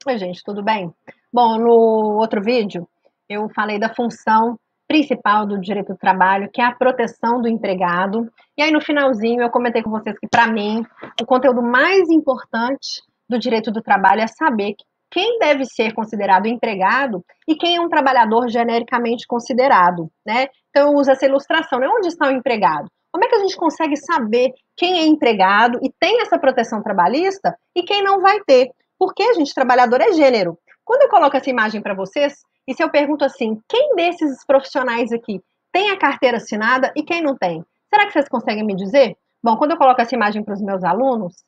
Oi, gente, tudo bem? Bom, no outro vídeo eu falei da função principal do direito do trabalho, que é a proteção do empregado. E aí no finalzinho eu comentei com vocês que para mim o conteúdo mais importante do direito do trabalho é saber quem deve ser considerado empregado e quem é um trabalhador genericamente considerado, né? Então eu uso essa ilustração, né? Onde está o empregado? Como é que a gente consegue saber quem é empregado e tem essa proteção trabalhista e quem não vai ter? Porque, gente, trabalhador é gênero. Quando eu coloco essa imagem para vocês, e se eu pergunto assim, quem desses profissionais aqui tem a carteira assinada e quem não tem? Será que vocês conseguem me dizer? Bom, quando eu coloco essa imagem para os meus alunos,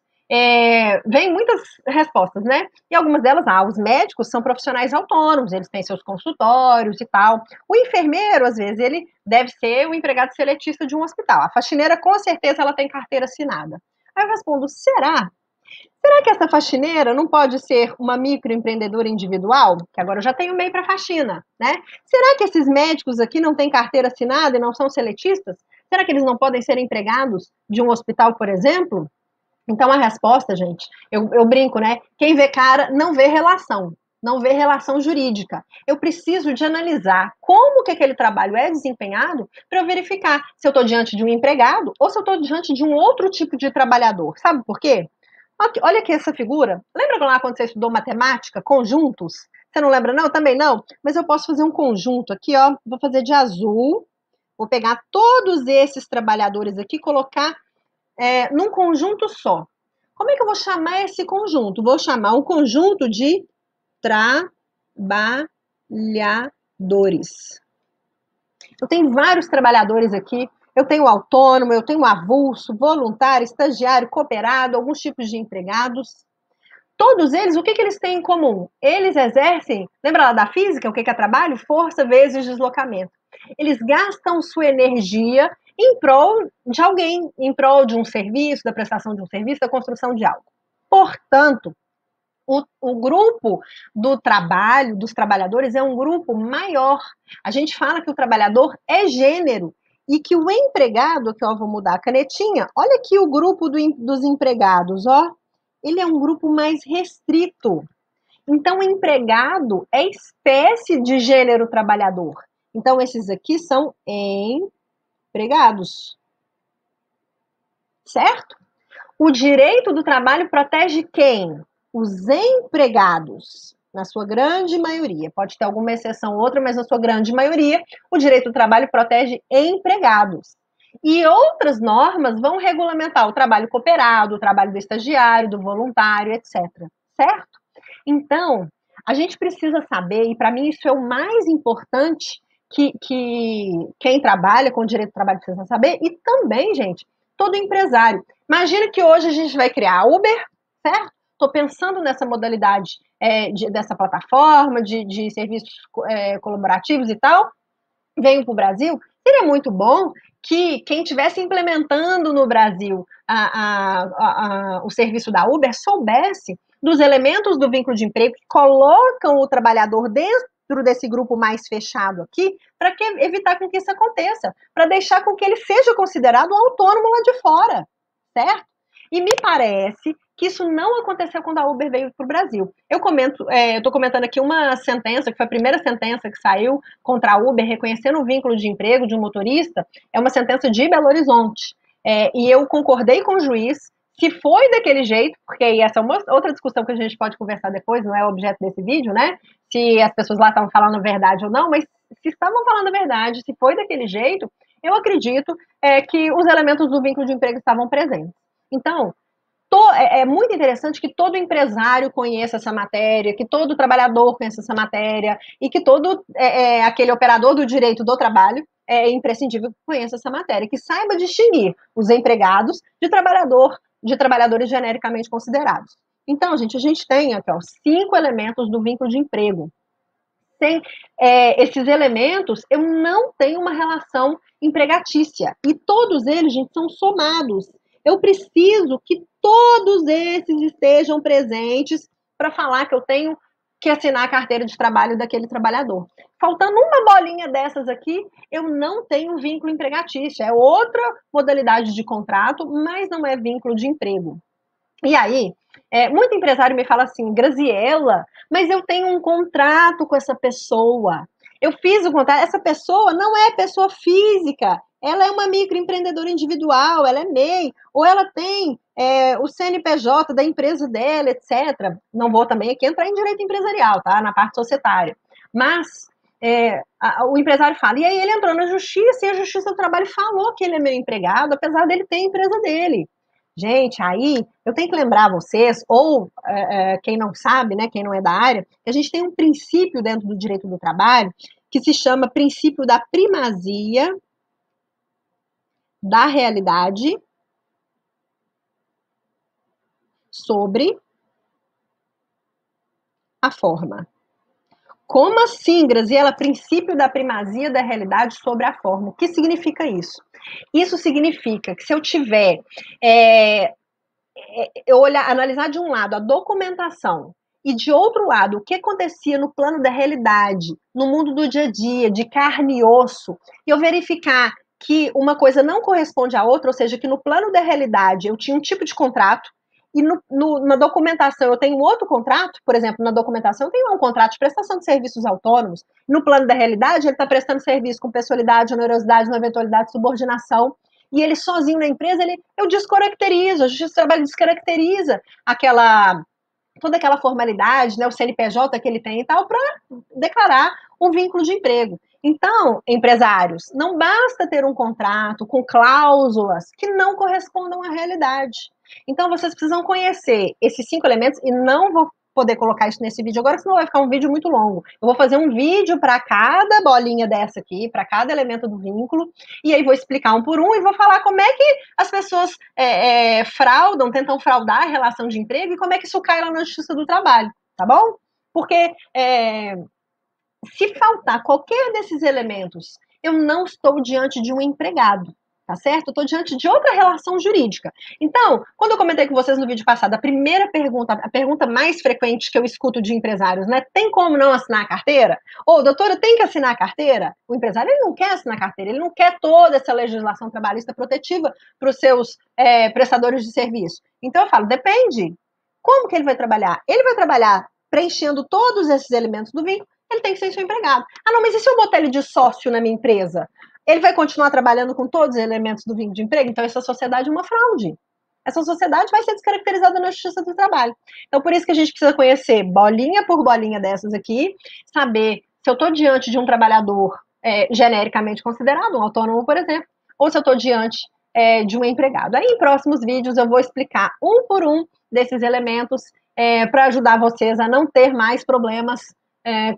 vem muitas respostas, né? E algumas delas, os médicos são profissionais autônomos, eles têm seus consultórios e tal. O enfermeiro, às vezes, ele deve ser o empregado seletista de um hospital. A faxineira, com certeza, ela tem carteira assinada. Aí eu respondo, será? Será que essa faxineira não pode ser uma microempreendedora individual? Que agora eu já tenho MEI para faxina, né? Será que esses médicos aqui não têm carteira assinada e não são seletistas? Será que eles não podem ser empregados de um hospital, por exemplo? Então a resposta, gente, eu brinco, né? Quem vê cara não vê relação, não vê relação jurídica. Eu preciso de analisar como que aquele trabalho é desempenhado para eu verificar se eu estou diante de um empregado ou se eu estou diante de um outro tipo de trabalhador. Sabe por quê? Olha aqui essa figura. Lembra lá quando você estudou matemática, conjuntos? Você não lembra, não? Eu também não. Mas eu posso fazer um conjunto aqui, ó. Vou fazer de azul. Vou pegar todos esses trabalhadores aqui e colocar num conjunto só. Como é que eu vou chamar esse conjunto? Vou chamar um conjunto de trabalhadores. Eu tenho vários trabalhadores aqui. Eu tenho autônomo, eu tenho avulso, voluntário, estagiário, cooperado, alguns tipos de empregados. Todos eles, o que, que eles têm em comum? Eles exercem, lembra lá da física, o que, que é trabalho? Força vezes deslocamento. Eles gastam sua energia em prol de alguém, em prol de um serviço, da prestação de um serviço, da construção de algo. Portanto, o grupo do trabalho, dos trabalhadores, é um grupo maior. A gente fala que o trabalhador é gênero e que o empregado, que eu vou mudar a canetinha, olha aqui o grupo dos empregados, ó, ele é um grupo mais restrito. Então, o empregado é espécie de gênero trabalhador. Então, esses aqui são empregados, certo? O direito do trabalho protege quem? Os empregados, na sua grande maioria. Pode ter alguma exceção ou outra, mas na sua grande maioria, o direito do trabalho protege empregados. E outras normas vão regulamentar o trabalho cooperado, o trabalho do estagiário, do voluntário, etc. Certo? Então, a gente precisa saber, e para mim isso é o mais importante que quem trabalha com o direito do trabalho precisa saber, e também, gente, todo empresário. Imagina que hoje a gente vai criar a Uber, certo? Estou pensando nessa modalidade dessa plataforma, de serviços colaborativos e tal, venho para o Brasil, seria muito bom que quem estivesse implementando no Brasil o serviço da Uber soubesse dos elementos do vínculo de emprego que colocam o trabalhador dentro desse grupo mais fechado aqui, para evitar com que isso aconteça, para deixar com que ele seja considerado autônomo lá de fora, certo? E me parece que isso não aconteceu quando a Uber veio para o Brasil. Eu estou comentando aqui uma sentença, que foi a primeira sentença que saiu contra a Uber, reconhecendo o vínculo de emprego de um motorista, é uma sentença de Belo Horizonte. E eu concordei com o juiz, se foi daquele jeito, porque essa é uma outra discussão que a gente pode conversar depois, não é o objeto desse vídeo, né? Se as pessoas lá estavam falando a verdade ou não, mas se estavam falando a verdade, se foi daquele jeito, eu acredito que os elementos do vínculo de emprego estavam presentes. Então, é muito interessante que todo empresário conheça essa matéria, que todo trabalhador conheça essa matéria e que todo aquele operador do direito do trabalho é imprescindível que conheça essa matéria, que saiba distinguir os empregados de trabalhadores genericamente considerados. Então, gente, a gente tem aqui 5 elementos do vínculo de emprego. Sem esses elementos, eu não tenho uma relação empregatícia. E todos eles, gente, são somados. Eu preciso que todos esses estejam presentes para falar que eu tenho que assinar a carteira de trabalho daquele trabalhador. Faltando uma bolinha dessas aqui, eu não tenho vínculo empregatício. É outra modalidade de contrato, mas não é vínculo de emprego. E aí, muito empresário me fala assim, Graziela, mas eu tenho um contrato com essa pessoa. Eu fiz o contrato, essa pessoa não é pessoa física, ela é uma microempreendedora individual, ela é MEI, ou ela tem o CNPJ da empresa dela, etc. Não vou também aqui entrar em direito empresarial, tá? Na parte societária. Mas o empresário fala, e aí ele entrou na justiça e a Justiça do Trabalho falou que ele é meu empregado, apesar dele ter a empresa dele. Gente, aí eu tenho que lembrar vocês, ou quem não sabe, né, quem não é da área, que a gente tem um princípio dentro do direito do trabalho que se chama princípio da primazia da realidade sobre a forma. Como assim, Graziela? Princípio da primazia da realidade sobre a forma. O que significa isso? Isso significa que se eu tiver eu analisar de um lado a documentação e de outro lado o que acontecia no plano da realidade, no mundo do dia a dia, de carne e osso, e eu verificar que uma coisa não corresponde à outra, ou seja, que no plano da realidade eu tinha um tipo de contrato e na documentação eu tenho outro contrato, por exemplo, na documentação eu tenho um contrato de prestação de serviços autônomos, no plano da realidade ele está prestando serviço com pessoalidade, onerosidade, não eventualidade, subordinação, e ele sozinho na empresa, eu descaracterizo, a Justiça do Trabalho descaracteriza toda aquela formalidade, né, o CNPJ que ele tem e tal, para declarar um vínculo de emprego. Então, empresários, não basta ter um contrato com cláusulas que não correspondam à realidade. Então, vocês precisam conhecer esses 5 elementos e não vou poder colocar isso nesse vídeo agora, senão vai ficar um vídeo muito longo. Eu vou fazer um vídeo para cada bolinha dessa aqui, para cada elemento do vínculo, e aí vou explicar um por um e vou falar como é que as pessoas fraudam, tentam fraudar a relação de emprego e como é que isso cai lá na Justiça do Trabalho, tá bom? Porque se faltar qualquer desses elementos, eu não estou diante de um empregado, tá certo? Eu estou diante de outra relação jurídica. Então, quando eu comentei com vocês no vídeo passado, a primeira pergunta, a pergunta mais frequente que eu escuto de empresários, né? Tem como não assinar a carteira? Ou, doutora, tem que assinar a carteira? O empresário, ele não quer assinar a carteira, ele não quer toda essa legislação trabalhista protetiva para os seus prestadores de serviço. Então, eu falo, depende. Como que ele vai trabalhar? Ele vai trabalhar preenchendo todos esses elementos do vínculo, ele tem que ser seu empregado. Ah, não, mas e se eu botar ele de sócio na minha empresa? Ele vai continuar trabalhando com todos os elementos do vínculo de emprego? Então, essa sociedade é uma fraude. Essa sociedade vai ser descaracterizada na Justiça do Trabalho. Então, por isso que a gente precisa conhecer bolinha por bolinha dessas aqui, saber se eu estou diante de um trabalhador genericamente considerado, um autônomo, por exemplo, ou se eu estou diante de um empregado. Aí, em próximos vídeos, eu vou explicar um por um desses elementos para ajudar vocês a não ter mais problemas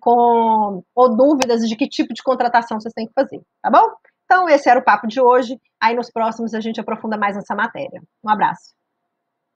ou dúvidas de que tipo de contratação vocês têm que fazer, tá bom? Então, esse era o papo de hoje. Aí, nos próximos, a gente aprofunda mais nessa matéria. Um abraço.